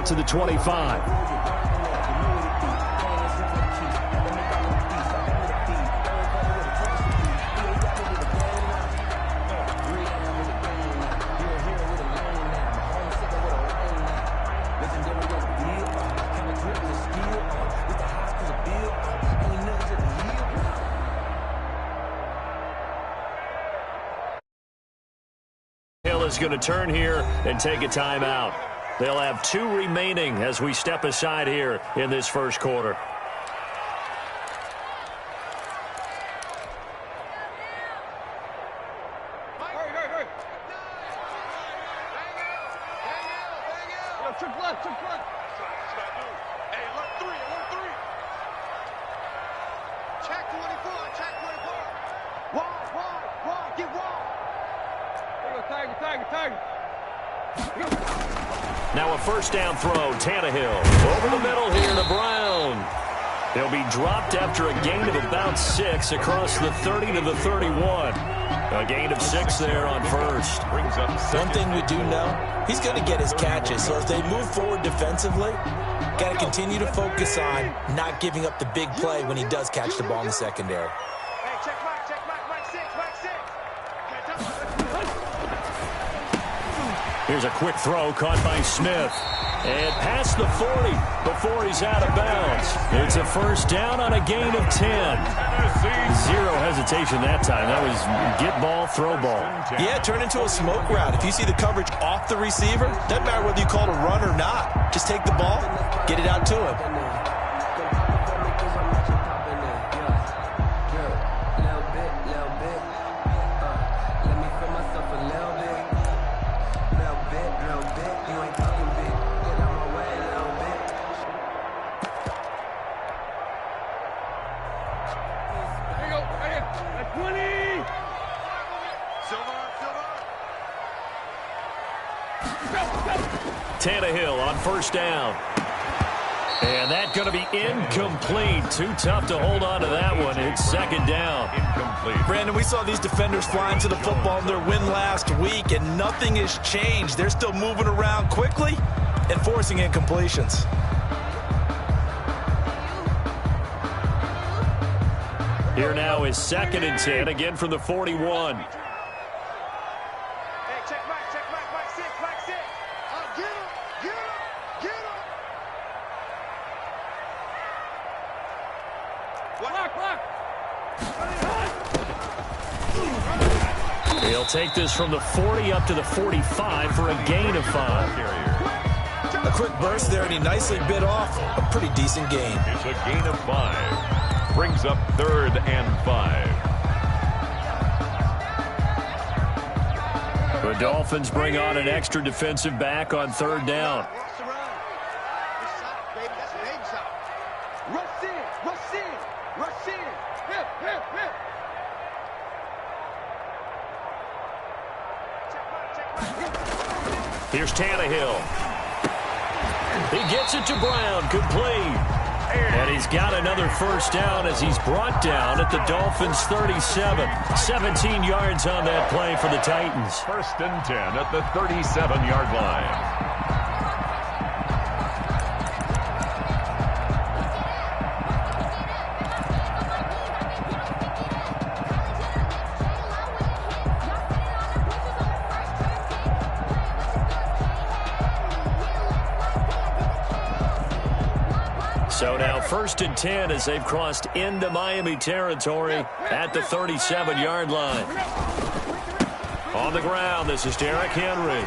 to the 25. Is going to turn here and take a timeout. They'll have 2 remaining as we step aside here in this first quarter. Now a first down throw, Tannehill. Over the middle here to Brown. He'll be dropped after a gain of about 6 across the 30 to the 31. A gain of 6 there on first. One thing we do know, he's going to get his catches. So as they move forward defensively, got to continue to focus on not giving up the big play when he does catch the ball in the secondary. Here's a quick throw caught by Smith. And past the 40 before he's out of bounds. It's a first down on a gain of 10. Zero hesitation that time. That was get ball, throw ball. Yeah, turn into a smoke route. If you see the coverage off the receiver, doesn't matter whether you call it a run or not. Just take the ball, get it out to him. Tannehill on first down. And that's going to be incomplete. Too tough to hold on to that one. It's second down. Incomplete. Brandon, we saw these defenders flying to the football in their win last week, and nothing has changed. They're still moving around quickly and forcing incompletions. Here now is 2nd and 10, again from the 41. He'll take this from the 40 up to the 45 for a gain of 5. A quick burst there, and he nicely bit off a pretty decent gain. It's a gain of 5. Brings up 3rd and 5. The Dolphins bring on an extra defensive back on 3rd down. Here's Tannehill. He gets it to Brown, complete. And he's got another first down as he's brought down at the Dolphins' 37. 17 yards on that play for the Titans. 1st and 10 at the 37-yard line. So now 1st and 10 as they've crossed into Miami territory at the 37-yard line. On the ground, this is Derrick Henry.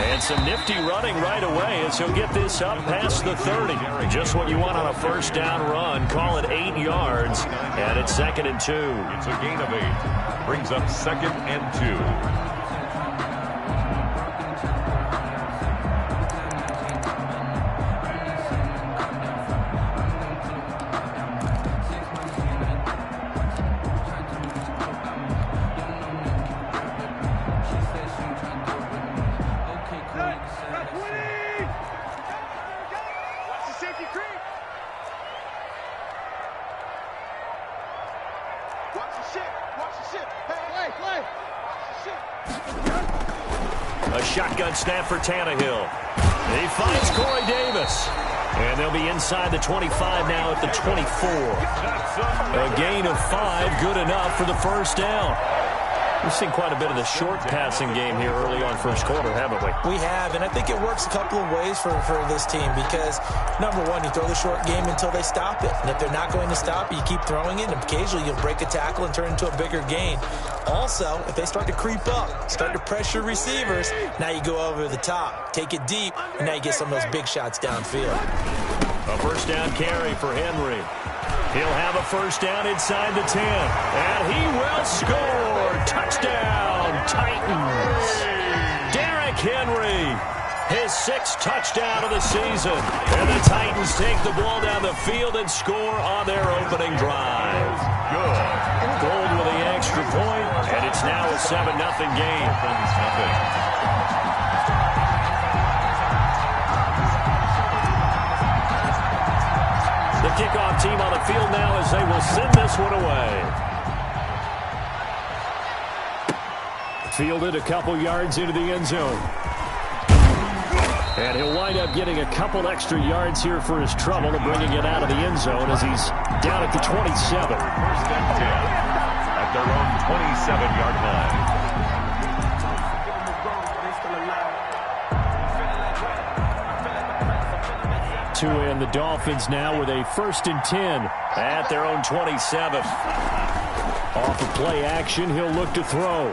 And some nifty running right away as he'll get this up past the 30. Just what you want on a first down run. Call it 8 yards. And it's 2nd and 2. It's a gain of 8. Brings up 2nd and 2. A shotgun snap for Tannehill. He finds Corey Davis. And they'll be inside the 25 now at the 24. A gain of 5, good enough for the first down. We've seen quite a bit of the short passing game here early on first quarter, haven't we? We have, and I think it works a couple of ways for this team because, number one, you throw the short game until they stop it. And if they're not going to stop it, you keep throwing it, and occasionally you'll break a tackle and turn it into a bigger gain. Also, if they start to creep up, start to pressure receivers, now you go over the top, take it deep, and now you get some of those big shots downfield. A first down carry for Henry. He'll have a first down inside the 10. And he will score. Touchdown, Titans. Derrick Henry, his 6th touchdown of the season. And the Titans take the ball down the field and score on their opening drive. Good. Gold with the extra point, and it's now a 7-0 game. The kickoff team on the field now as they will send this one away. Fielded a couple yards into the end zone. And he'll wind up getting a couple extra yards here for his trouble and bringing it out of the end zone as he's down at the 27. First and 10 at their own 27-yard line. And the Dolphins now with a 1st and 10 at their own 27. Off of play action, he'll look to throw.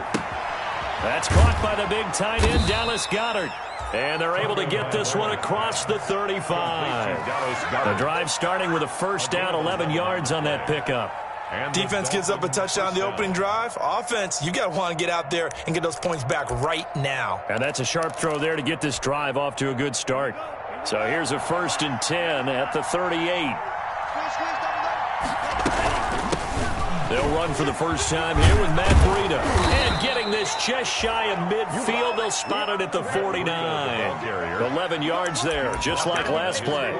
That's caught by the big tight end, Dallas Goedert. And they're able to get this one across the 35. The drive starting with a first down, 11 yards on that pickup. Defense gives up a touchdown on the opening drive. Offense, you got to want to get out there and get those points back right now. And that's a sharp throw there to get this drive off to a good start. So here's a 1st and 10 at the 38. They'll run for the first time here with Matt Breida. And getting this just shy of midfield, they'll spot it at the 49. 11 yards there, just like last play.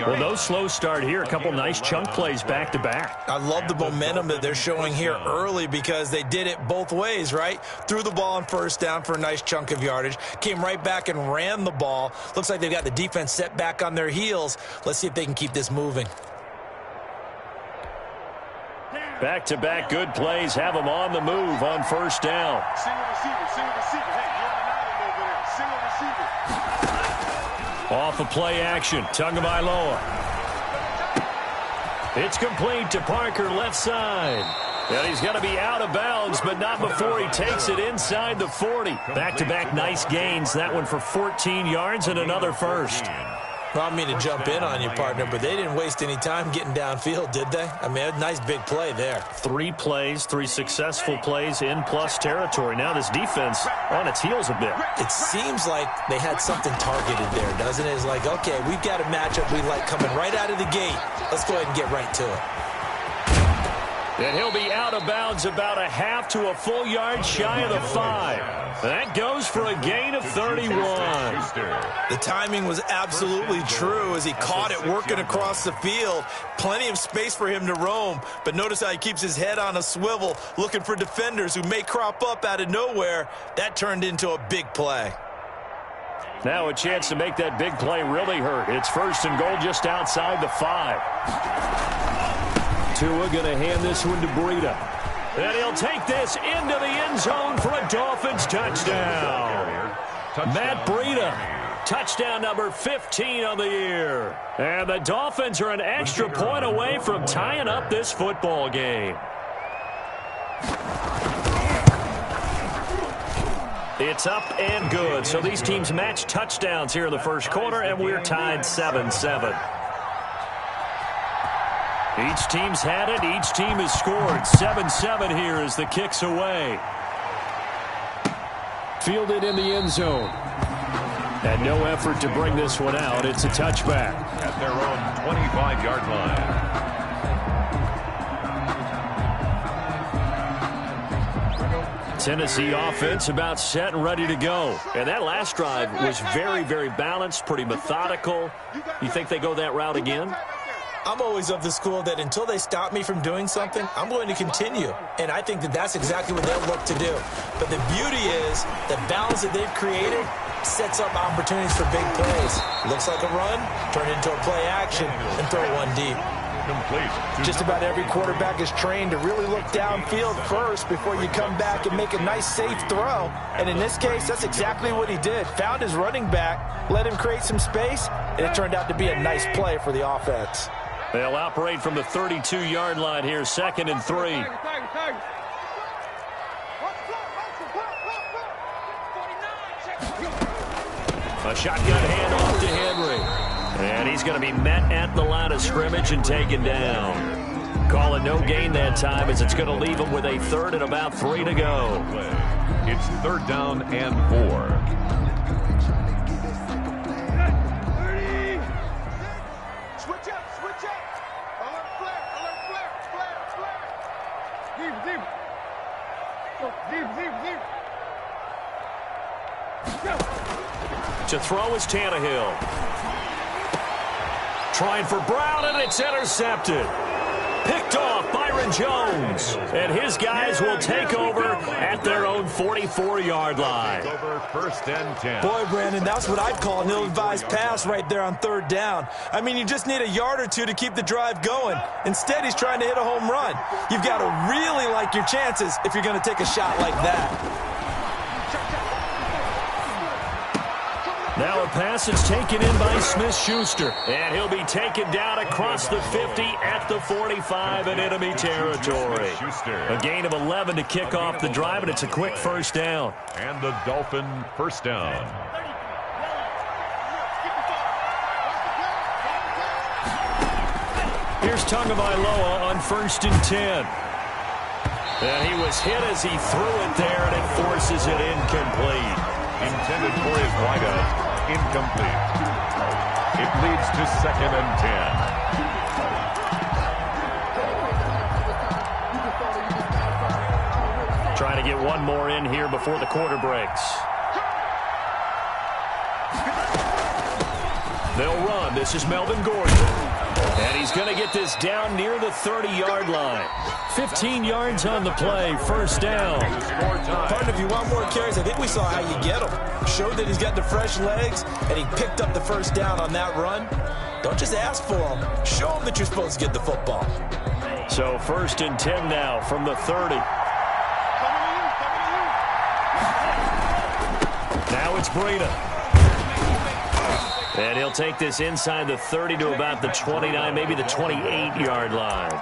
Well, no slow start here. A couple nice chunk plays back-to-back. I love the momentum that they're showing here early because they did it both ways, right? Threw the ball on first down for a nice chunk of yardage. Came right back and ran the ball. Looks like they've got the defense set back on their heels. Let's see if they can keep this moving. Back-to-back good plays have them on the move on first down. Single receiver. Hey, you're on an island over there. Single receiver. Off of play action, Tagovailoa. It's complete to Parker, left side. And he's going to be out of bounds, but not before he takes it inside the 40. Back-to-back nice gains. That one for 14 yards and another first. Well, I don't mean to jump in on you, partner, but they didn't waste any time getting downfield, did they? I mean, a nice big play there. 3 plays, 3 successful plays in plus territory. Now this defense on its heels a bit. It seems like they had something targeted there, doesn't it? It's like, okay, we've got a matchup we like coming right out of the gate. Let's go ahead and get right to it. And he'll be out of bounds about a half to a full yard shy of the 5. That goes for a gain of 31. The timing was absolutely true as he caught it working across the field. Plenty of space for him to roam, but notice how he keeps his head on a swivel, looking for defenders who may crop up out of nowhere. That turned into a big play. Now a chance to make that big play really hurt. It's 1st and goal just outside the 5. Tua going to hand this one to Breida. And he'll take this into the end zone for a Dolphins touchdown. Matt Breida, touchdown number 15 on the year. And the Dolphins are an extra point away from tying up this football game. It's up and good. So these teams match touchdowns here in the first quarter, and we're tied 7-7. Each team's had it. Each team has scored. 7-7 here as the kick's away. Fielded in the end zone. And no effort to bring this one out. It's a touchback. At their own 25-yard line. Tennessee offense about set and ready to go. And that last drive was very, very balanced, pretty methodical. You think they go that route again? I'm always of the school that until they stop me from doing something, I'm going to continue. And I think that that's exactly what they'll look to do. But the beauty is the balance that they've created, sets up opportunities for big plays. Looks like a run, turn it into a play action, and throw one deep. Complete. Just about every quarterback is trained to really look downfield first before you come back and make a nice, safe throw. And in this case, that's exactly what he did. Found his running back, let him create some space, and it turned out to be a nice play for the offense. They'll operate from the 32-yard line here, 2nd and 3. A shotgun handoff to Henry. And he's going to be met at the line of scrimmage and taken down. Call it no gain that time as it's going to leave him with a 3rd and about 3 to go. It's 3rd down and 4. Switch up, switch up. Alert flare, flare. Deep. To throw is Tannehill. Trying for Brown, and it's intercepted. Picked off Byron Jones. And his guys will take over at their own 44-yard line. Over 1st and 10. Boy, Brandon, that's what I'd call an ill-advised pass right there on 3rd down. I mean, you just need a yard or two to keep the drive going. Instead, he's trying to hit a home run. You've got to really like your chances if you're going to take a shot like that. Now a pass is taken in by Smith-Schuster. And he'll be taken down across the 50 at the 45 in enemy territory. A gain of 11 to kick off the drive, and it's a quick 1st down. And the Dolphin 1st down. Here's Tagovailoa on 1st and 10. And he was hit as he threw it there, and it forces it incomplete. Intended for his wideout. Incomplete. It leads to 2nd and 10. Trying to get one more in here before the quarter breaks. They'll run. This is Melvin Gordon. And he's going to get this down near the 30-yard line. 15 yards on the play, 1st down. Partner, if you want more carries, I think we saw how you get them. Showed that he's got the fresh legs, and he picked up the 1st down on that run. Don't just ask for them. Show them that you're supposed to get the football. So 1st and 10 now from the 30. Now it's Breida. And he'll take this inside the 30 to about the 29, maybe the 28-yard line.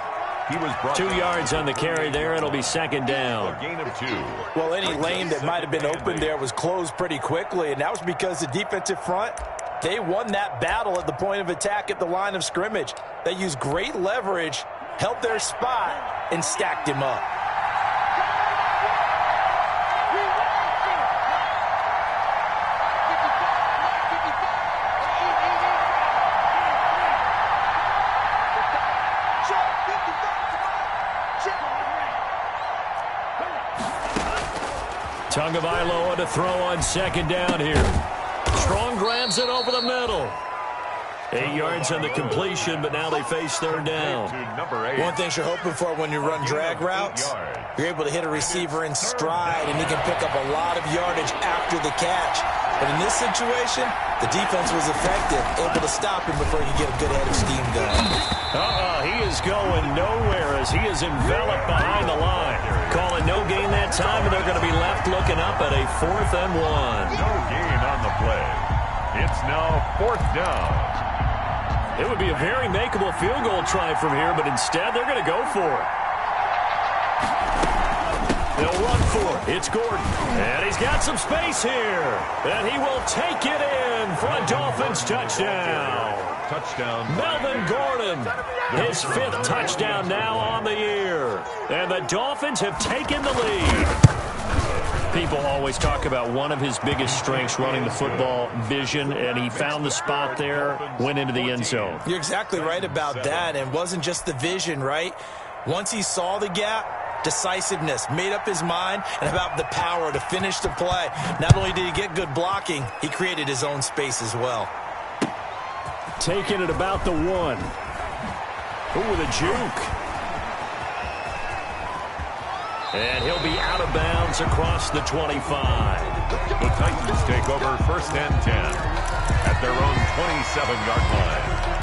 He was 2 yards on the carry there. It'll be 2nd down. A gain of 2. Well, any lane that might have been open there was closed pretty quickly, and that was because the defensive front, they won that battle at the point of attack at the line of scrimmage. They used great leverage, held their spot, and stacked him up. Tagovailoa to throw on 2nd down here. Strong grabs it over the middle. 8 yards on the completion, but now they face 3rd down. One thing you're hoping for when you run drag routes, you're able to hit a receiver in stride, and he can pick up a lot of yardage after the catch. But in this situation, the defense was effective, able to stop him before he could get a good head of steam going. He is going nowhere as he is enveloped behind the line. Call it no gain that time, and they're going to be left looking up at a 4th and 1. No gain on the play. It's now 4th down. It would be a very makeable field goal try from here, but instead they're going to go for it. They'll run for it. It's Gordon. And he's got some space here. And he will take it in for a Dolphins touchdown. Touchdown. Melvin Gordon, his 5th touchdown now on the year. And the Dolphins have taken the lead. People always talk about one of his biggest strengths, running the football, vision, and he found the spot there, went into the end zone. You're exactly right about that, and it wasn't just the vision, right? Once he saw the gap, decisiveness, made up his mind, and about the power to finish the play. Not only did he get good blocking, he created his own space as well. Taking it about the 1. Ooh, with a juke. And he'll be out of bounds across the 25. The Titans take over 1st and 10 at their own 27-yard line.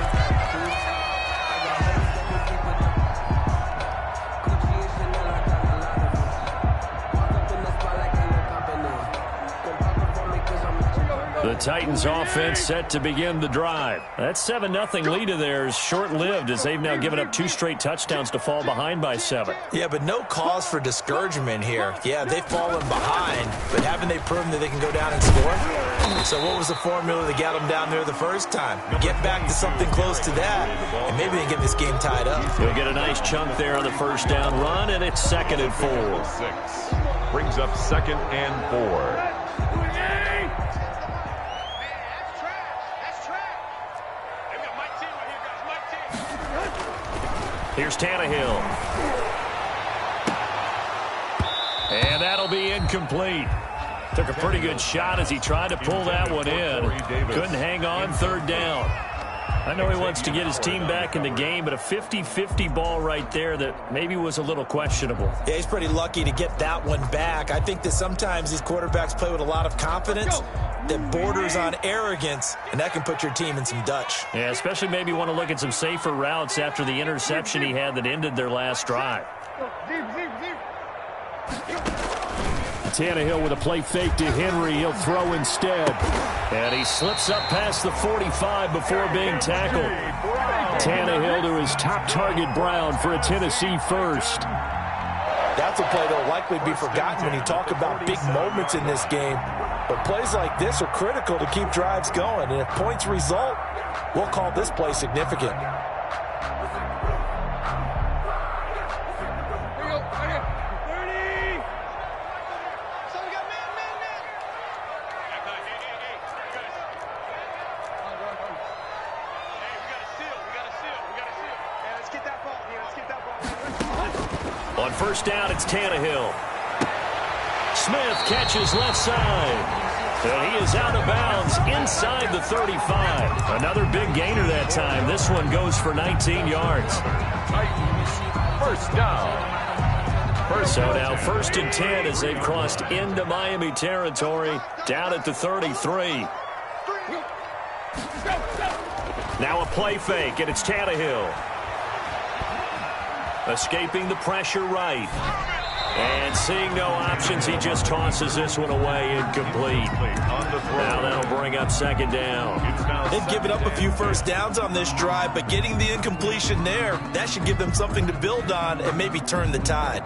The Titans offense set to begin the drive. That 7-0 lead of theirs short-lived as they've now given up 2 straight touchdowns to fall behind by 7. Yeah, but no cause for discouragement here. Yeah, they've fallen behind, but haven't they proven that they can go down and score? So what was the formula that got them down there the first time? Get back to something close to that, and maybe they get this game tied up. They'll get a nice chunk there on the first down run, and it's 2nd and 4. 6 brings up 2nd and 4. Here's Tannehill. And that'll be incomplete. Took a pretty good shot as he tried to pull that one in. Couldn't hang on 3rd down. I know he wants to get his team back in the game, but a 50-50 ball right there that maybe was a little questionable. Yeah, he's pretty lucky to get that one back. I think that sometimes these quarterbacks play with a lot of confidence that borders on arrogance, and that can put your team in some Dutch. Yeah, especially maybe want to look at some safer routes after the interception he had that ended their last drive. Tannehill with a play fake to Henry. He'll throw instead. And he slips up past the 45 before being tackled. Tannehill to his top target, Brown, for a Tennessee first. That's a play that will likely be forgotten when you talk about big moments in this game. But plays like this are critical to keep drives going. And if points result, we'll call this play significant. On first down, it's Tannehill. Smith catches left side. And he is out of bounds inside the 35. Another big gainer that time. This one goes for 19 yards. Titans, first down. So now 1st and 10 as they've crossed into Miami territory, down at the 33. Now a play fake, and it's Tannehill. Escaping the pressure right. And seeing no options, he just tosses this one away, incomplete. Now that'll bring up 2nd down. They've given up a few first downs on this drive, but getting the incompletion there, that should give them something to build on and maybe turn the tide.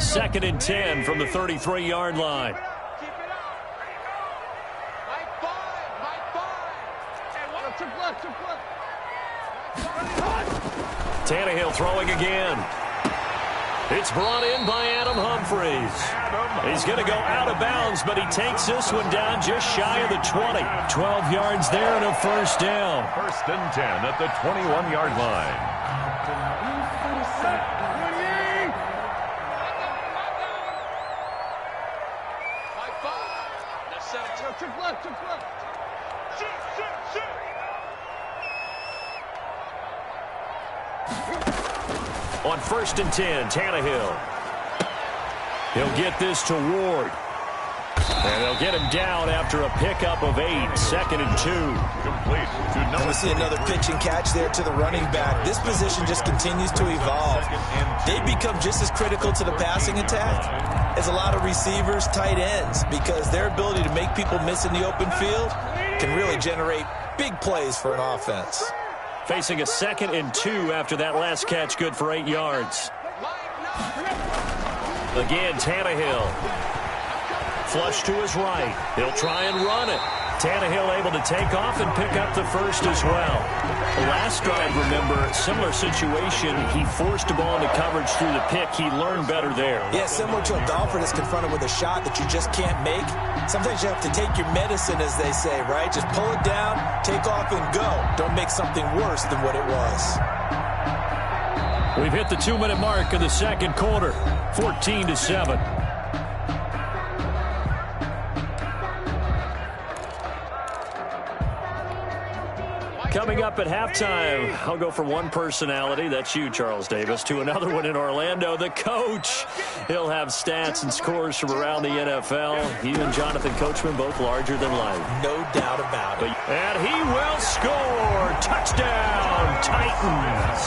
Second and 10 from the 33-yard line. Tannehill throwing again. It's brought in by Adam Humphries. He's going to go out of bounds, but he takes this one down just shy of the 20. 12 yards there and a first down. 1st and 10 at the 21-yard line. On 1st and 10, Tannehill. He'll get this to Ward. And they'll get him down after a pickup of 8. 2nd and 2. Complete to And we see another pitch and catch there to the running back. This position just continues to evolve. They become just as critical to the passing attack as a lot of receivers, tight ends, because their ability to make people miss in the open field can really generate big plays for an offense. Facing a 2nd and 2 after that last catch, good for 8 yards. Again, Tannehill. Flush to his right. He'll try and run it. Tannehill able to take off and pick up the first as well. The last drive, remember, similar situation. He forced a ball into coverage through the pick. He learned better there. Yeah, similar to a golfer that's confronted with a shot that you just can't make. Sometimes you have to take your medicine, as they say, right? Just pull it down, take off, and go. Don't make something worse than what it was. We've hit the 2-minute mark of the second quarter. 14-7. Coming up at halftime, I'll go from one personality, that's you, Charles Davis, to another one in Orlando, the coach. He'll have stats and scores from around the NFL. He and Jonathan Coachman both larger than life. No doubt about it. And he will score. Touchdown, Titans.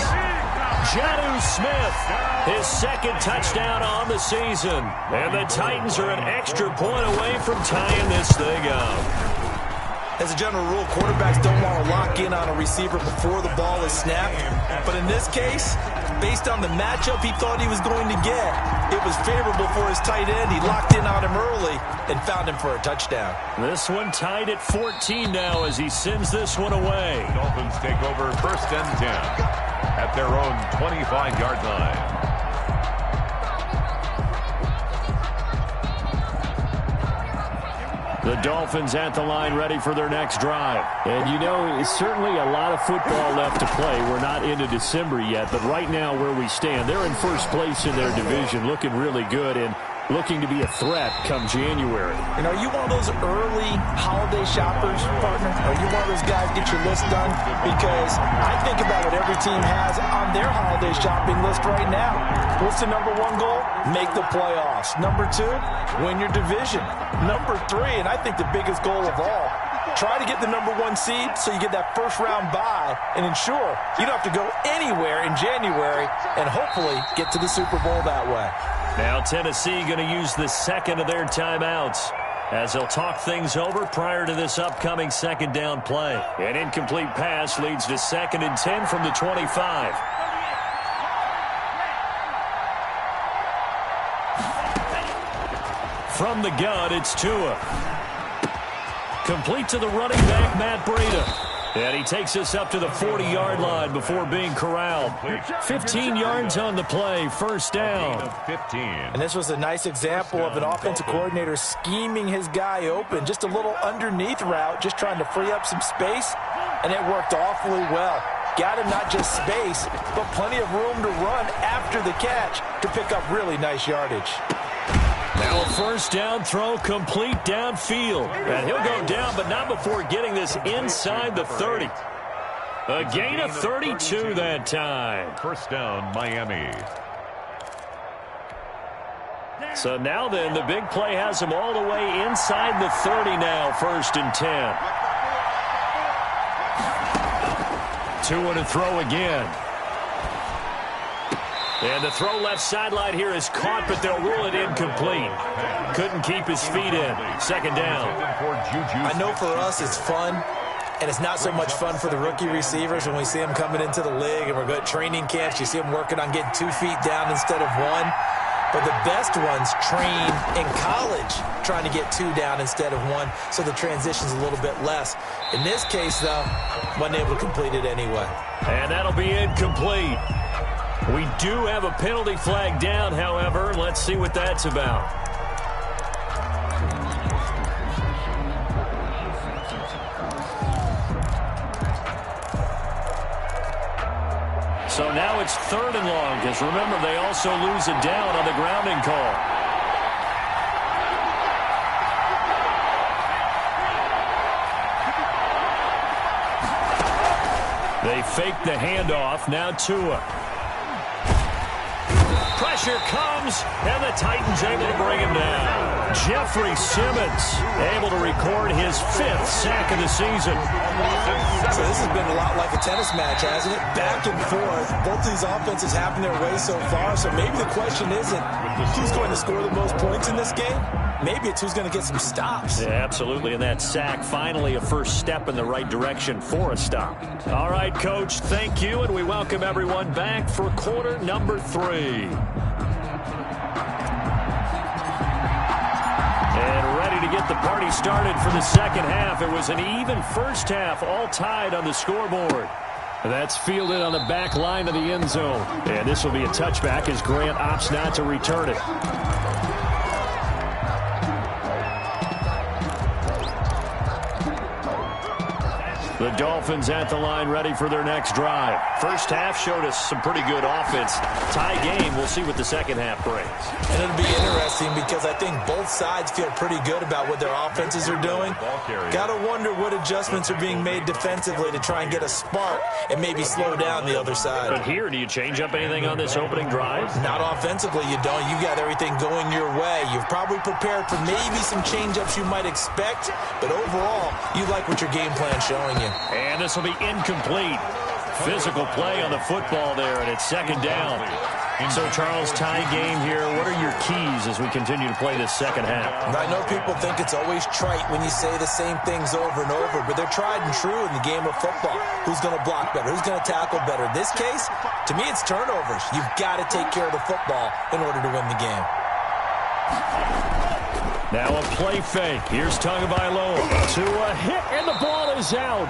Jonnu Smith, his second touchdown on the season. And the Titans are an extra point away from tying this thing up. As a general rule, quarterbacks don't want to lock in on a receiver before the ball is snapped. But in this case, based on the matchup he thought he was going to get, it was favorable for his tight end. He locked in on him early and found him for a touchdown. This one tied at 14 now as he sends this one away. Dolphins take over 1st and 10 at their own 25-yard line. The Dolphins at the line ready for their next drive. And, you know, it's certainly a lot of football left to play. We're not into December yet, but right now where we stand, they're in first place in their division, looking really good and looking to be a threat come January. And are you one of those early holiday shoppers, partner? Are you one of those guys get your list done? Because I think about what every team has on their holiday shopping list right now. What's the number one goal? Make the playoffs. Number two, win your division. Number three, and I think the biggest goal of all, try to get the number one seed so you get that first round bye and ensure you don't have to go anywhere in January and hopefully get to the Super Bowl that way. Now Tennessee going to use the second of their timeouts as they'll talk things over prior to this upcoming second down play. An incomplete pass leads to 2nd and 10 from the 25. From the gun, it's Tua. Complete to the running back, Matt Breida. And he takes us up to the 40-yard line before being corralled. 15 yards on the play, first down. 15. And this was a nice example of an offensive coordinator scheming his guy open. Just a little underneath route, just trying to free up some space, and it worked awfully well. Got him not just space, but plenty of room to run after the catch to pick up really nice yardage. Now a first down throw complete downfield. And he'll go down, but not before getting this inside the 30. A gain of 32 that time. First down, Miami. So now then, the big play has him all the way inside the 30 now, 1st and 10. Tua to throw again. And the throw left sideline here is caught, but they'll rule it incomplete. Couldn't keep his feet in. Second down. I know for us it's fun, and it's not so much fun for the rookie receivers when we see them coming into the league and we're good training camps. You see them working on getting 2 feet down instead of 1. But the best ones train in college trying to get 2 down instead of 1, so the transition's a little bit less. In this case, though, wasn't able to complete it anyway. And that'll be incomplete. We do have a penalty flag down, however. Let's see what that's about. So now it's 3rd and long, because remember, they also lose a down on the grounding call. They fake the handoff. Now Tua. Pressure comes, and the Titans able to bring him down. Jeffrey Simmons able to record his 5th sack of the season. So this has been a lot like a tennis match, hasn't it? Back and forth. Both of these offenses having their way so far, so maybe the question isn't who's going to score the most points in this game. Maybe it's who's going to get some stops. Yeah, absolutely, and that sack finally a first step in the right direction for a stop. All right, Coach, thank you, and we welcome everyone back for quarter number 3. And ready to get the party started for the second half. It was an even first half, all tied on the scoreboard. That's fielded on the back line of the end zone. And this will be a touchback as Grant opts not to return it. The Dolphins at the line, ready for their next drive. First half showed us some pretty good offense. Tie game, we'll see what the second half brings. And it'll be interesting because I think both sides feel pretty good about what their offenses are doing. Got to wonder what adjustments are being made defensively to try and get a spark and maybe slow down the other side. But here, do you change up anything on this opening drive? Not offensively, you don't. You got everything going your way. You've probably prepared for maybe some change-ups you might expect, but overall, you like what your game plan's showing you. And this will be incomplete. Physical play on the football there, and it's second down. So, Charles, tie game here. What are your keys as we continue to play this second half? I know people think it's always trite when you say the same things over and over, but they're tried and true in the game of football. Who's going to block better? Who's going to tackle better? In this case, to me, it's turnovers. You've got to take care of the football in order to win the game. Now a play fake. Here's Tagovailoa to a hit, and the ball is out.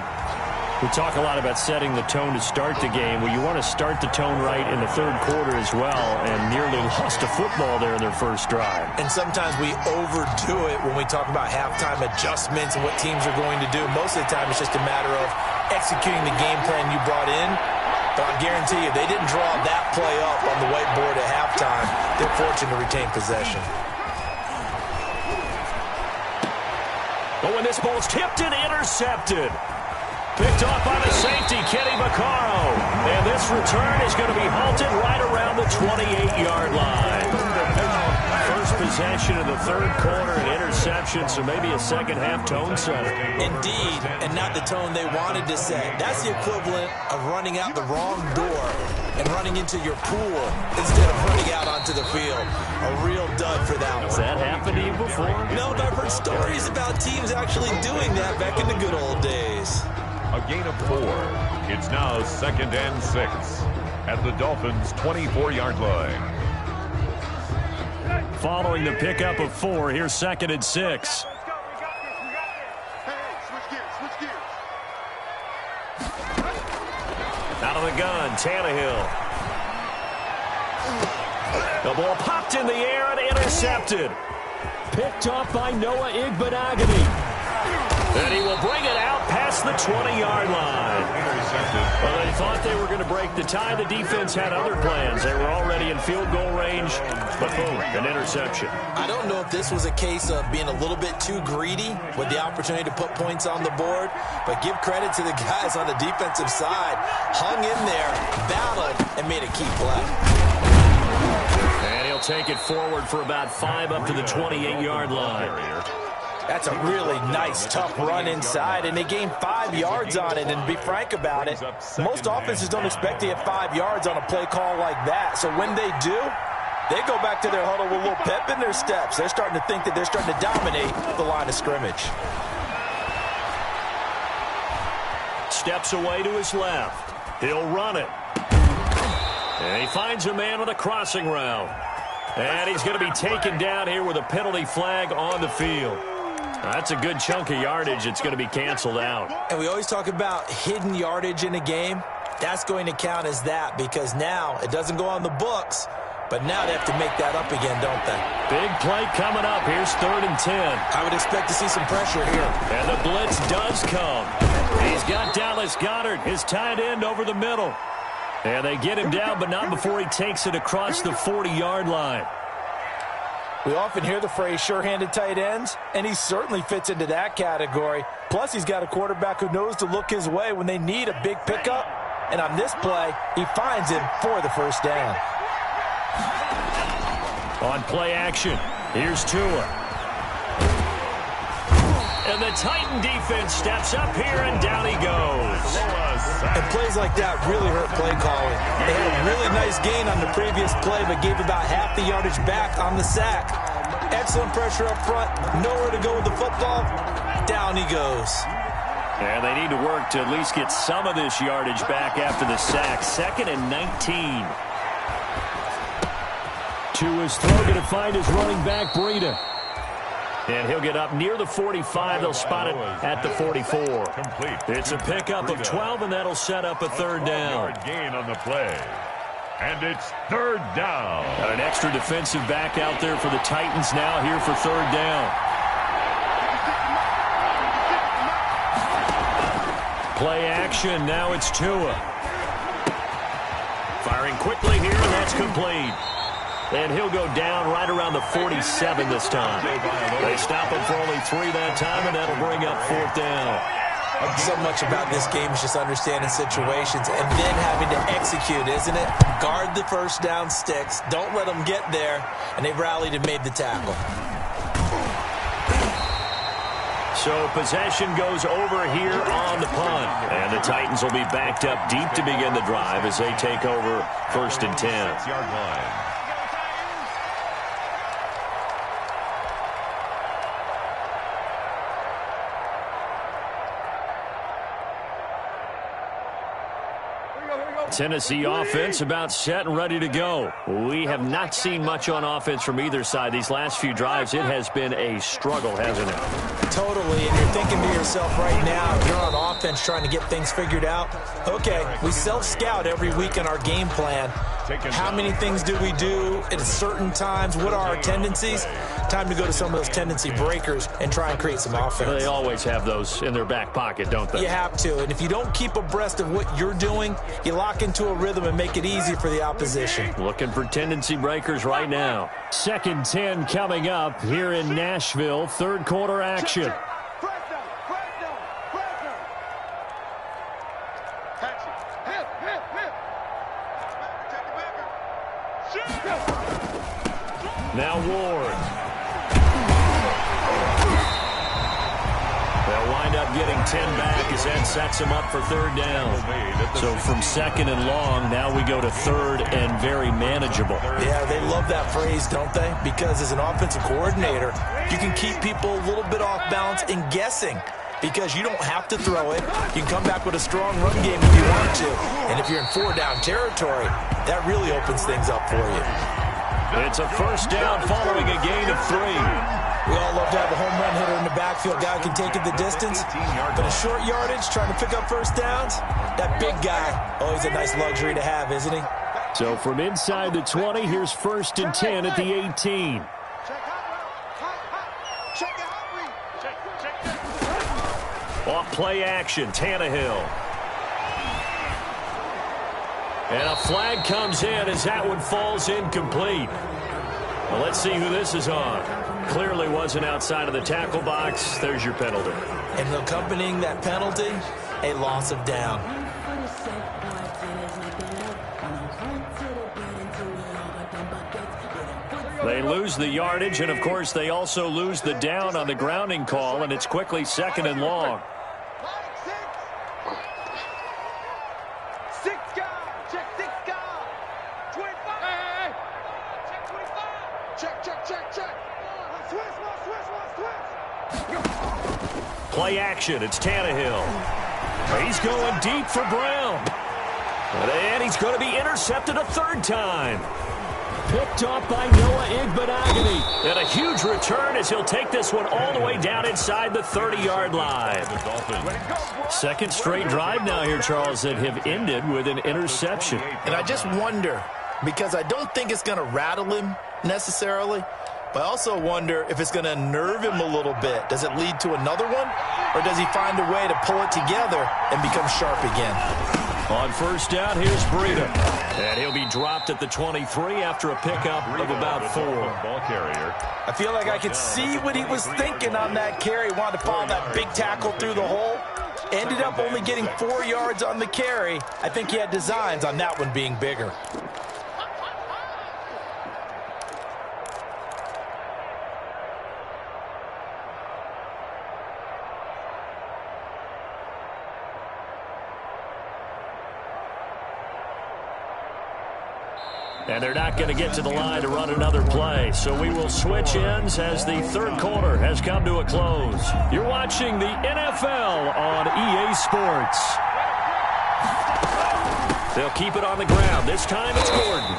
We talk a lot about setting the tone to start the game. Well, you want to start the tone right in the third quarter as well, and nearly lost a football there in their first drive. And sometimes we overdo it when we talk about halftime adjustments and what teams are going to do. Most of the time, it's just a matter of executing the game plan you brought in. But I guarantee you, they didn't draw that play up on the whiteboard at halftime. They're fortunate to retain possession. But when this ball's tipped and intercepted. Picked off by the safety, Kenny Vaccaro. And this return is going to be halted right around the 28-yard line. First possession of the third quarter, an interception, so maybe a second-half tone setter. Indeed, and not the tone they wanted to set. That's the equivalent of running out the wrong door and running into your pool instead of running out onto the field. A real dud for that one. Has that happened to you before? No, but I've heard stories about teams actually doing that back in the good old days. A gain of 4. It's now 2nd and 6 at the Dolphins' 24-yard line. Following the pickup of 4, here's 2nd and 6. Hey, switch gears. Out of the gun, Tannehill. The ball popped in the air and intercepted. Picked off by Noah Igbenogany. And he will bring it out past the 20-yard line. Well, they thought they were going to break the tie. The defense had other plans. They were already in field goal range, but boom, an interception. I don't know if this was a case of being a little bit too greedy with the opportunity to put points on the board, but give credit to the guys on the defensive side. Hung in there, battled, and made a key play. And he'll take it forward for about 5 up to the 28-yard line. That's a really nice, tough run inside, and they gained 5 yards on it. And to be frank about it, most offenses don't expect to get 5 yards on a play call like that. So when they do, they go back to their huddle with a little pep in their steps. They're starting to think that they're starting to dominate the line of scrimmage. Steps away to his left. He'll run it. And he finds a man on the crossing route. And he's going to be taken down here with a penalty flag on the field. That's a good chunk of yardage. It's going to be canceled out. And we always talk about hidden yardage in a game. That's going to count as that because now it doesn't go on the books, but now they have to make that up again, don't they? Big play coming up. Here's 3rd and 10. I would expect to see some pressure here. And the blitz does come. He's got Dallas Goedert, his tight end, over the middle. And they get him down, but not before he takes it across the 40-yard line. We often hear the phrase sure-handed tight ends, and he certainly fits into that category. Plus, he's got a quarterback who knows to look his way when they need a big pickup. And on this play, he finds him for the first down. On play action, here's Tua. And the Titan defense steps up here, and down he goes. And plays like that really hurt play calling. They had a really nice gain on the previous play, but gave about half the yardage back on the sack. Excellent pressure up front. Nowhere to go with the football. Down he goes. And they need to work to at least get some of this yardage back after the sack. 2nd and 19. Tua's throw going to find his running back, Breida. And he'll get up near the 45. They'll spot it at the 44. Complete. It's a pickup of 12, and that'll set up a 3rd down. Gain on the play. And it's 3rd down. Got an extra defensive back out there for the Titans now here for 3rd down. Play action. Now it's Tua. Firing quickly here, and that's complete. And he'll go down right around the 47 this time. They stop him for only 3 that time, and that'll bring up 4th down. So much about this game is just understanding situations and then having to execute, isn't it? Guard the first down sticks. Don't let them get there. And they've rallied and made the tackle. So possession goes over here on the punt. And the Titans will be backed up deep to begin the drive as they take over 1st and 10. 6-yard line. Tennessee offense about set and ready to go. We have not seen much on offense from either side. These last few drives, it has been a struggle, hasn't it? Totally, and you're thinking to yourself right now, if you're on offense trying to get things figured out, okay, we self-scout every week in our game plan. How many things do we do at certain times? What are our tendencies? Time to go to some of those tendency breakers and try and create some offense. They always have those in their back pocket, don't they? You have to, and if you don't keep abreast of what you're doing, you lock into a rhythm and make it easy for the opposition. Looking for tendency breakers right now. 2nd and 10 coming up here in Nashville. 3rd quarter action. Now Ward. They'll wind up getting 10 back as that sets them up for 3rd down. So from 2nd and long, now we go to 3rd and very manageable. Yeah, they love that phrase, don't they? Because as an offensive coordinator, you can keep people a little bit off balance and guessing. Because you don't have to throw it. You can come back with a strong run game if you want to. And if you're in 4-down territory, that really opens things up for you. It's a 1st down following a gain of 3. We all love to have a home run hitter in the backfield. Guy who can take it the distance. But a short yardage, trying to pick up 1st downs, that big guy, always a nice luxury to have, isn't he? So from inside the 20, here's 1st and 10 at the 18. Off play action, Tannehill. And a flag comes in as that one falls incomplete. Well, let's see who this is on. Clearly wasn't outside of the tackle box. There's your penalty. And accompanying that penalty, a loss of down. They lose the yardage, and, of course, they also lose the down on the grounding call, and it's quickly 2nd and long. Play action. It's Tannehill. He's going deep for Brown. And he's going to be intercepted a 3rd time. Picked off by Noah Igbenogany. And a huge return as he'll take this one all the way down inside the 30-yard line. 2nd straight drive now here, Charles, that have ended with an interception. And I just wonder, because I don't think it's going to rattle him necessarily, but I also wonder if it's going to nerve him a little bit. Does it lead to another one? Or does he find a way to pull it together and become sharp again? On 1st down, here's Breida. And he'll be dropped at the 23 after a pickup of about 4. Ball carrier. I feel like I could see what he was thinking on that carry. Wanted to follow that big tackle through the hole. Ended up only getting 4 yards on the carry. I think he had designs on that one being bigger. And they're not going to get to the line to run another play. So we will switch ends as the 3rd quarter has come to a close. You're watching the NFL on EA Sports. They'll keep it on the ground. This time it's Gordon.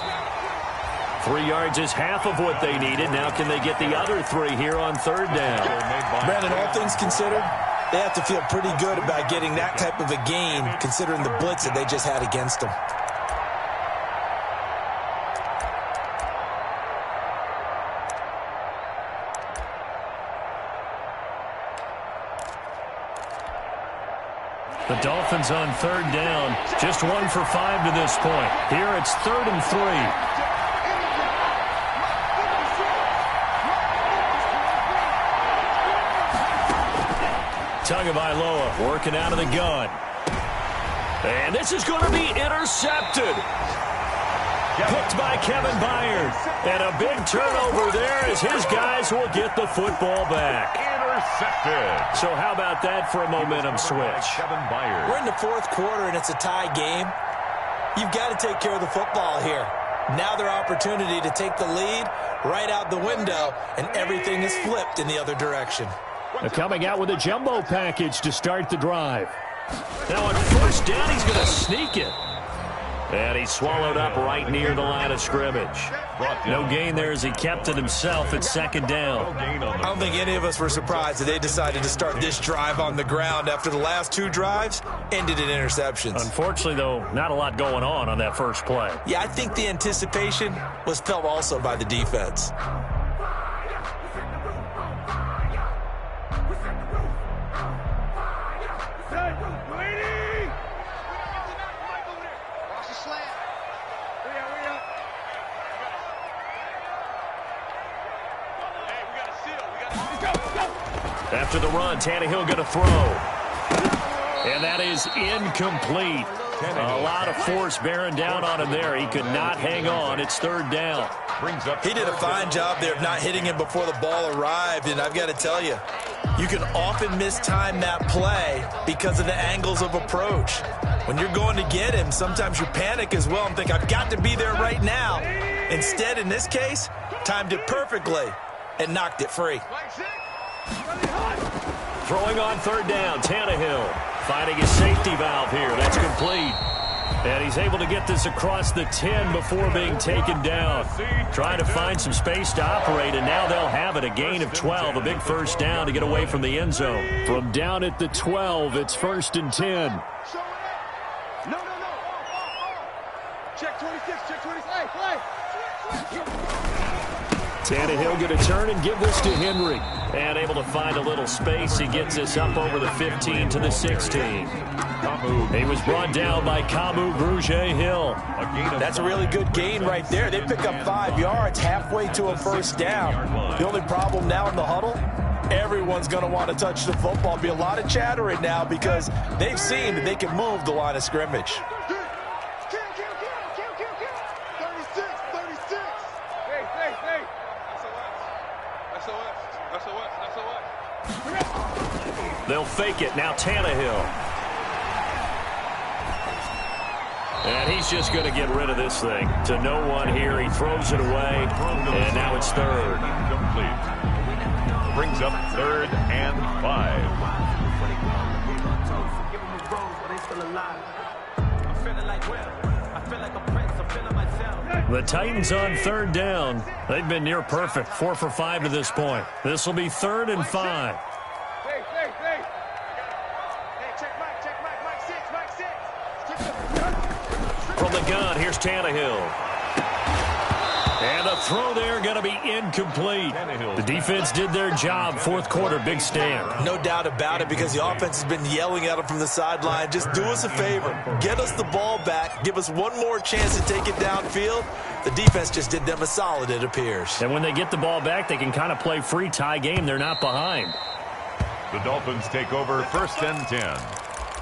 3 yards is half of what they needed. Now can they get the other 3 here on 3rd down? Brandon, all things considered, they have to feel pretty good about getting that type of a gain considering the blitz that they just had against them. The Dolphins on third down. Just 1 for 5 to this point. Here it's 3rd and 3. Tagovailoa working out of the gun. And this is going to be intercepted. Picked by Kevin Byard. And a big turnover there as his guys will get the football back. Intercepted. So how about that for a momentum switch? Kevin Byard. We're in the fourth quarter, and it's a tie game. You've got to take care of the football here. Now their opportunity to take the lead right out the window, and everything is flipped in the other direction. They're coming out with a jumbo package to start the drive. Now on first down, he's going to sneak it. And he swallowed up right near the line of scrimmage. No gain there as he kept it himself at second down. I don't think any of us were surprised that they decided to start this drive on the ground after the last 2 drives ended in interceptions. Unfortunately, though, not a lot going on that first play. Yeah, I think the anticipation was felt also by the defense. After the run, Tannehill going to throw. And that is incomplete. A lot of force bearing down on him there. He could not hang on. It's 3rd down. He did a fine job there of not hitting him before the ball arrived. And I've got to tell you, you can often mistime that play because of the angles of approach. When you're going to get him, sometimes you panic as well and think, I've got to be there right now. Instead, in this case, timed it perfectly and knocked it free. Throwing on 3rd down, Tannehill finding his safety valve here. That's complete. And he's able to get this across the 10 before being taken down. Trying to find some space to operate, and now they'll have it. A gain of 12, a big first down to get away from the end zone. From down at the 12, it's 1st and 10. No. Check 26, check 26. Play. Tannehill going to turn and give this to Henry. And able to find a little space. He gets this up over the 15 to the 16. He was brought down by Kamu Grugier-Hill. That's a really good gain right there. They pick up 5 yards halfway to a first down. The only problem now in the huddle, everyone's going to want to touch the football. Be a lot of chattering now because they've seen that they can move the line of scrimmage. 36. Hey. SOS. They'll fake it. Now Tannehill. And he's just going to get rid of this thing. To no one here. He throws it away. And now it's 3rd. Complete. Brings up 3rd and 5. The Titans on 3rd down. They've been near perfect. 4 for 5 to this point. This will be 3rd and 5. Hey, check Mike 6. From the gun, here's Tannehill. And a throw there going to be incomplete. The defense did their job. 4th quarter, big stand. No doubt about it, because the offense has been yelling at them from the sideline. Just do us a favor. Get us the ball back. Give us one more chance to take it downfield. The defense just did them a solid, it appears. And when they get the ball back, they can kind of play free tie game. They're not behind. The Dolphins take over 1st and 10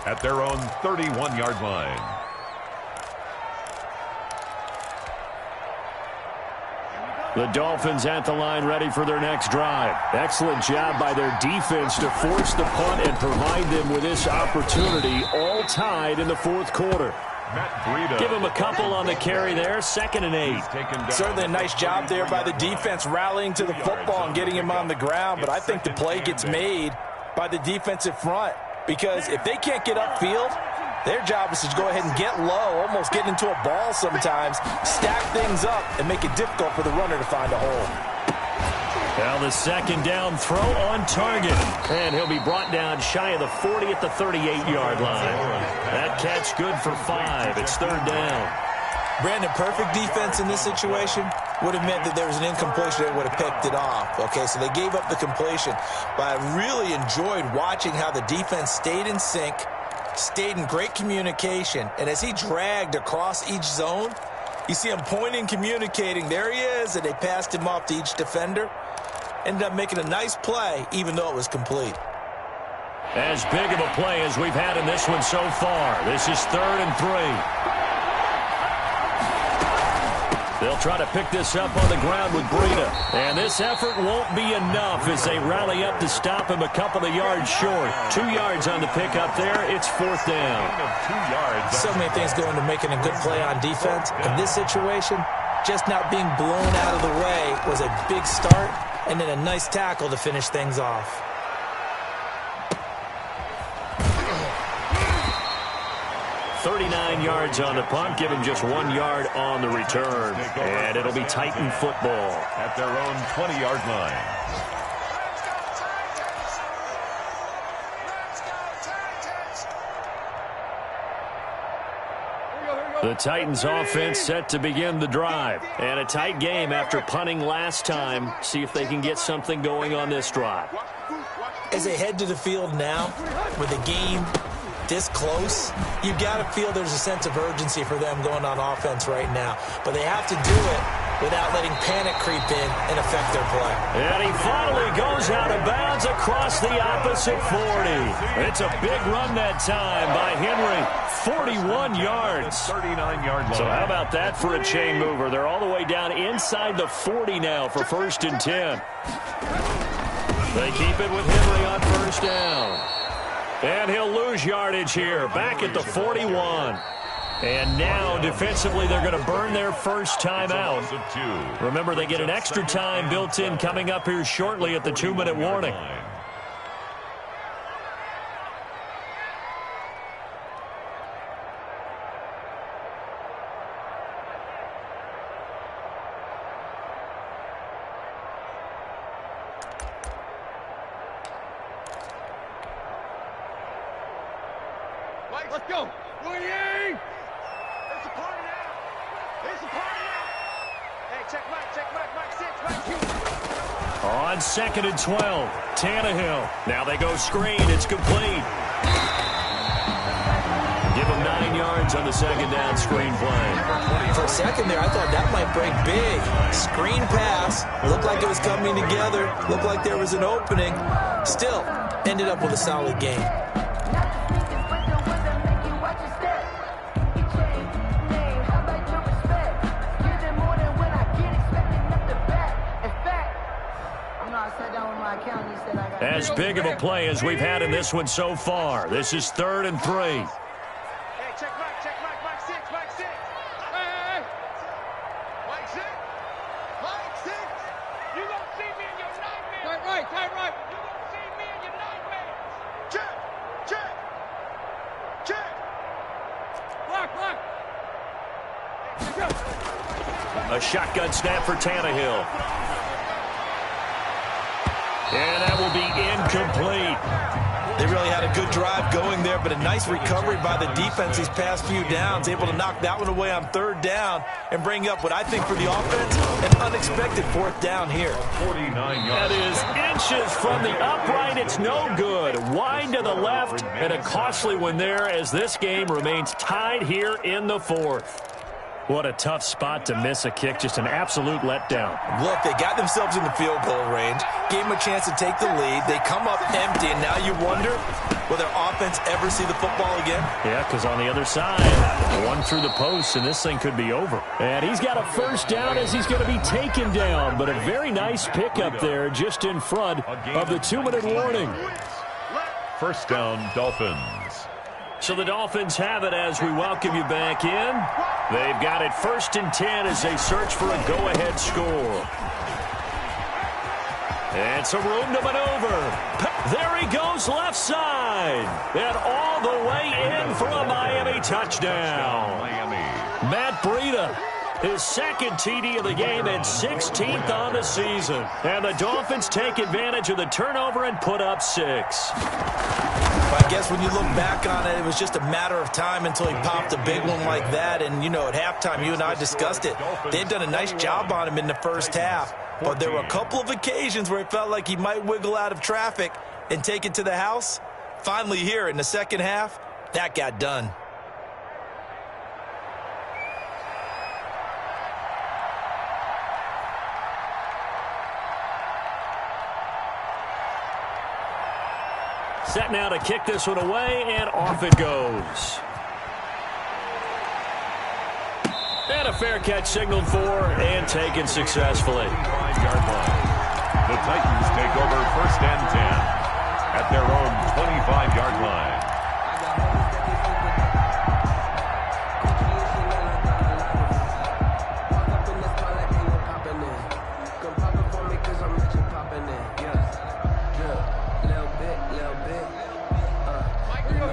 at their own 31-yard line. The Dolphins at the line ready for their next drive. Excellent job by their defense to force the punt and provide them with this opportunity, all tied in the 4th quarter. Give him a couple on the carry there, 2nd and 8. Certainly a nice job there by the defense rallying to the football and getting him on the ground, but I think the play gets made by the defensive front, because if they can't get upfield, their job is to go ahead and get low, almost get into a ball sometimes, stack things up, and make it difficult for the runner to find a hole. Now the 2nd down throw on target. And he'll be brought down shy of the 40 at the 38-yard line. That catch good for 5. It's 3rd down. Brandon, perfect defense in this situation would have meant that there was an incompletion that would have picked it off. Okay, so they gave up the completion. But I really enjoyed watching how the defense stayed in sync, stayed in great communication, and as he dragged across each zone, you see him pointing, communicating. There he is, and they passed him off to each defender. Ended up making a nice play, even though it was complete. As big of a play as we've had in this one so far. This is 3rd and 3. They'll try to pick this up on the ground with Breida. And this effort won't be enough as they rally up to stop him a couple of yards short. 2 yards on the pickup there. It's 4th down. 2 yards. So many things go into making a good play on defense. In this situation, just not being blown out of the way was a big start, and then a nice tackle to finish things off. Yards on the punt, give him just 1 yard on the return. And it'll be Titan football at their own 20-yard line. The Titans offense set to begin the drive. And a tight game after punting last time. See if they can get something going on this drive. As they head to the field now, with the game this close, you've got to feel there's a sense of urgency for them going on offense right now. But they have to do it without letting panic creep in and affect their play. And he finally goes out of bounds across the opposite 40. It's a big run that time by Henry. 41 yards. 39-yard line. So how about that for a chain mover? They're all the way down inside the 40 now for 1st and 10. They keep it with Henry on 1st down. And he'll lose yardage here, back at the 41. And now, defensively, they're going to burn their first time out. Remember, they get an extra time built in coming up here shortly at the 2-minute warning. Let's go. Woody! It's a party now. It's a party now. Hey, check Mike 6, Mike 2. On 2nd and 12, Tannehill. Now they go screen. It's complete. Give him 9 yards on the 2nd down screen play. For a second there, I thought that might break big. Screen pass. Looked like it was coming together. Looked like there was an opening. Still, ended up with a solid game. As big of a play as we've had in this one so far. This is 3rd and 3. Hey, check Mike 6, Mike 6. Hey. Mike 6. Mike 6. You gonna see me in your nightmares. Tight right. You gonna see me in your nightmares. Check. Block. A shotgun snap for Tannehill. And that will be incomplete. They really had a good drive going there, but a nice recovery by the defense these past few downs, able to knock that one away on 3rd down and bring up what I think for the offense, an unexpected 4th down here. 49 yards. That is inches from the upright. It's no good. Wide to the left, and a costly one there as this game remains tied here in the 4th. What a tough spot to miss a kick. Just an absolute letdown. Look, they got themselves in the field goal range, gave them a chance to take the lead. They come up empty, and now you wonder, will their offense ever see the football again? Yeah, because on the other side, one through the post, and this thing could be over. And he's got a 1st down as he's going to be taken down. But a very nice pickup there just in front of the 2-minute warning. 1st down, Dolphins. So the Dolphins have it as we welcome you back in. They've got it 1st and 10 as they search for a go-ahead score. And some room to maneuver. There he goes left side. And all the way in for a Miami touchdown. Matt Breida, his 2nd TD of the game and 16th on the season. And the Dolphins take advantage of the turnover and put up 6. I guess when you look back on it, it was just a matter of time until he popped a big one like that. And, you know, at halftime, you and I discussed it. They'd done a nice job on him in the 1st half. But there were a couple of occasions where it felt like he might wiggle out of traffic and take it to the house. Finally here in the 2nd half, That got done. Set now to kick this one away, and off it goes. And a fair catch signaled for and taken successfully. 5-yard line. The Titans take over 1st and 10 at their own 25-yard line.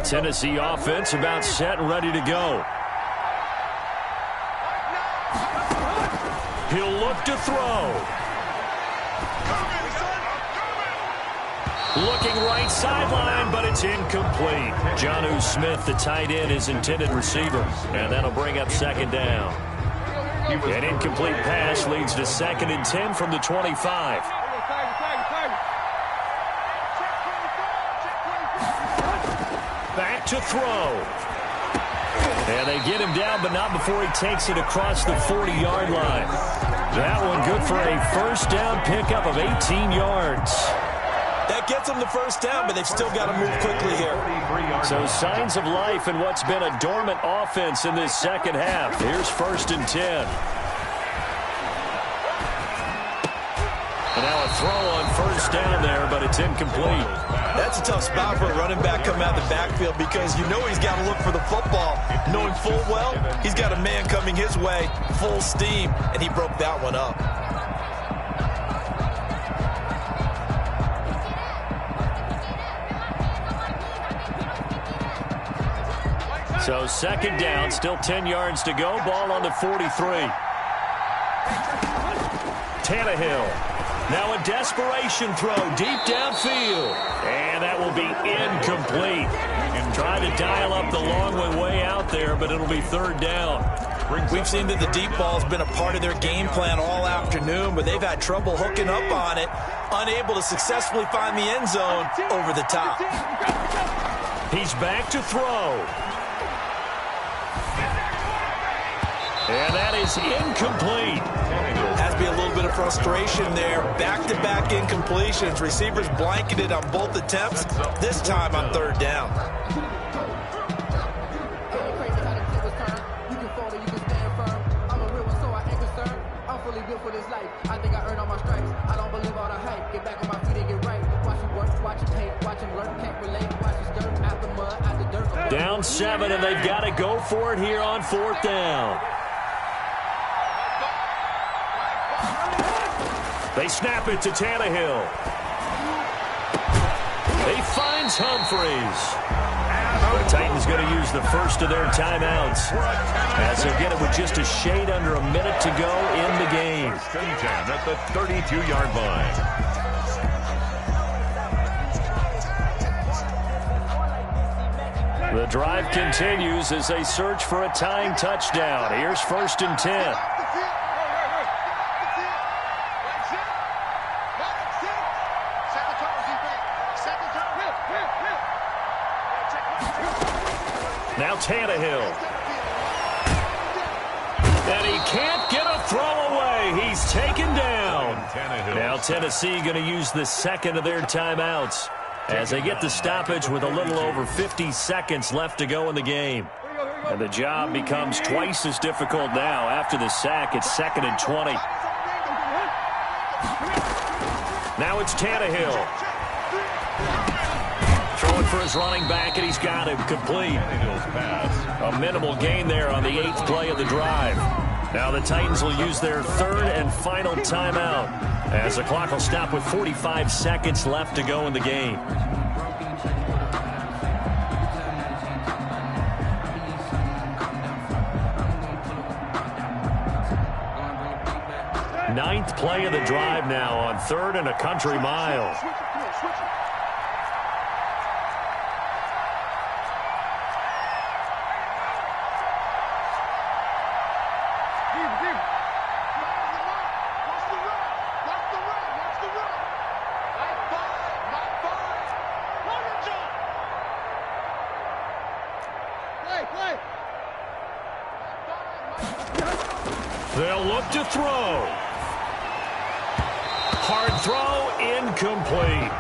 Tennessee offense about set and ready to go. He'll look to throw. Looking right sideline, but it's incomplete. Jonnu Smith, the tight end, his intended receiver. And that'll bring up 2nd down. An incomplete pass leads to 2nd and 10 from the 25. Back to throw. And they get him down, but not before he takes it across the 40-yard line. That one good for a 1st down pickup of 18 yards. That gets them the 1st down, but they've still got to move quickly here. So signs of life in what's been a dormant offense in this 2nd half. Here's 1st and 10. And now a throw on 1st down there, but it's incomplete. That's a tough spot for a running back coming out of the backfield because you know he's got to look for the football. Knowing full well, he's got a man coming his way, full steam, and he broke that one up. So 2nd down, still 10 yards to go. Ball on the 43. Tannehill. Now a desperation throw deep downfield. And that will be incomplete. Trying to dial up the long way out there, but it'll be 3rd down. We've seen that the deep ball's been a part of their game plan all afternoon, but they've had trouble hooking up on it, unable to successfully find the end zone over the top. He's back to throw. And that is incomplete. Has to be a little bit of frustration there. Back-to-back incompletions. Receivers blanketed on both attempts, this time on 3rd down. Down 7, and they've got to go for it here on 4th down. They snap it to Tannehill. He finds Humphreys. The Titans going to use the first of their timeouts as they'll get it with just a shade under a minute to go in the game. 1st and 10 at the 32-yard line. The drive continues as they search for a tying touchdown. Here's 1st and 10. Now Tannehill. And he can't get a throw away. He's taken down. Now Tennessee going to use the 2nd of their timeouts as they get the stoppage with a little over 50 seconds left to go in the game. And the job becomes twice as difficult now. After the sack, it's 2nd and 20. Now it's Tannehill. Throwing for his running back, and he's got him complete. A minimal gain there on the 8th play of the drive. Now the Titans will use their 3rd and final timeout as the clock will stop with 45 seconds left to go in the game. Ninth play of the drive now on 3rd and a country mile. They'll look to throw. Hard throw, incomplete.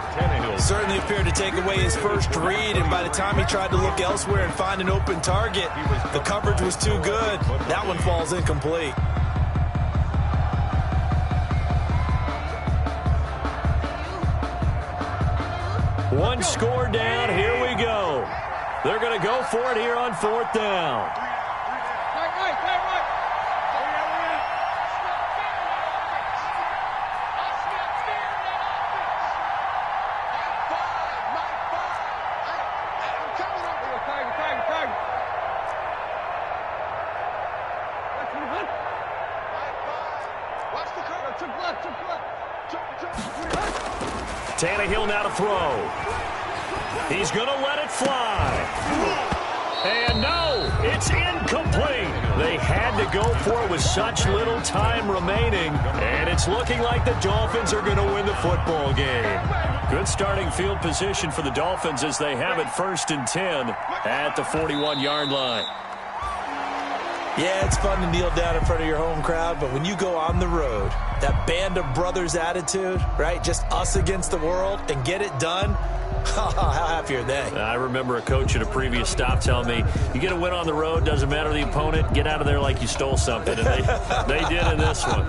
Certainly appeared to take away his first read, and by the time he tried to look elsewhere and find an open target, the coverage was too good. That one falls incomplete. One score down. Here we go. They're going to go for it here on 4th down. Tannehill now to throw. He's going to let it fly. And no, it's incomplete. They had to go for it with such little time remaining. And it's looking like the Dolphins are going to win the football game. Good starting field position for the Dolphins as they have it 1st and 10 at the 41-yard line. Yeah, it's fun to kneel down in front of your home crowd, but when you go on the road, that band of brothers attitude, right? Just us against the world and get it done. How happy are they? I remember a coach at a previous stop telling me, you get a win on the road, doesn't matter the opponent, get out of there like you stole something. And they did in this one.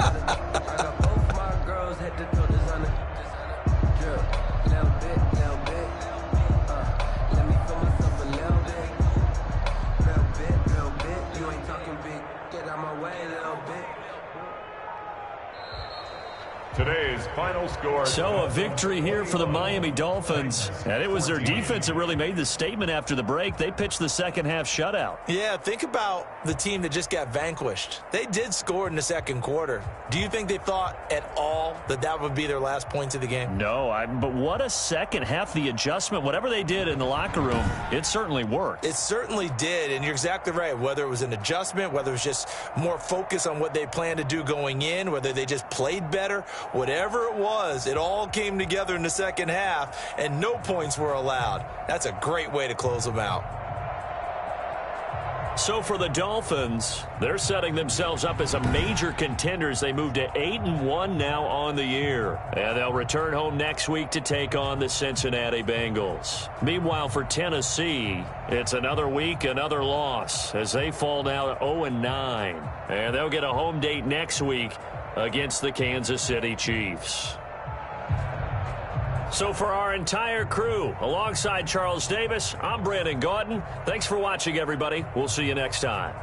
Today's final score. So a victory here for the Miami Dolphins. And it was their defense that really made the statement after the break. They pitched the second half shutout. Yeah, think about the team that just got vanquished. They did score in the second quarter. Do you think they thought at all that that would be their last points of the game? No, but what a second half. The adjustment, whatever they did in the locker room, it certainly worked. It certainly did, and you're exactly right. Whether it was an adjustment, whether it was just more focus on what they planned to do going in, whether they just played better, whatever it was, it all came together in the second half, and no points were allowed. That's a great way to close them out. So for the Dolphins, they're setting themselves up as a major contender as they move to 8-1 now on the year. And they'll return home next week to take on the Cincinnati Bengals. Meanwhile, for Tennessee, it's another week, another loss as they fall now to 0-9. And they'll get a home date next week against the Kansas City Chiefs. So for our entire crew, alongside Charles Davis, I'm Brandon Gaudin. Thanks for watching, everybody. We'll see you next time.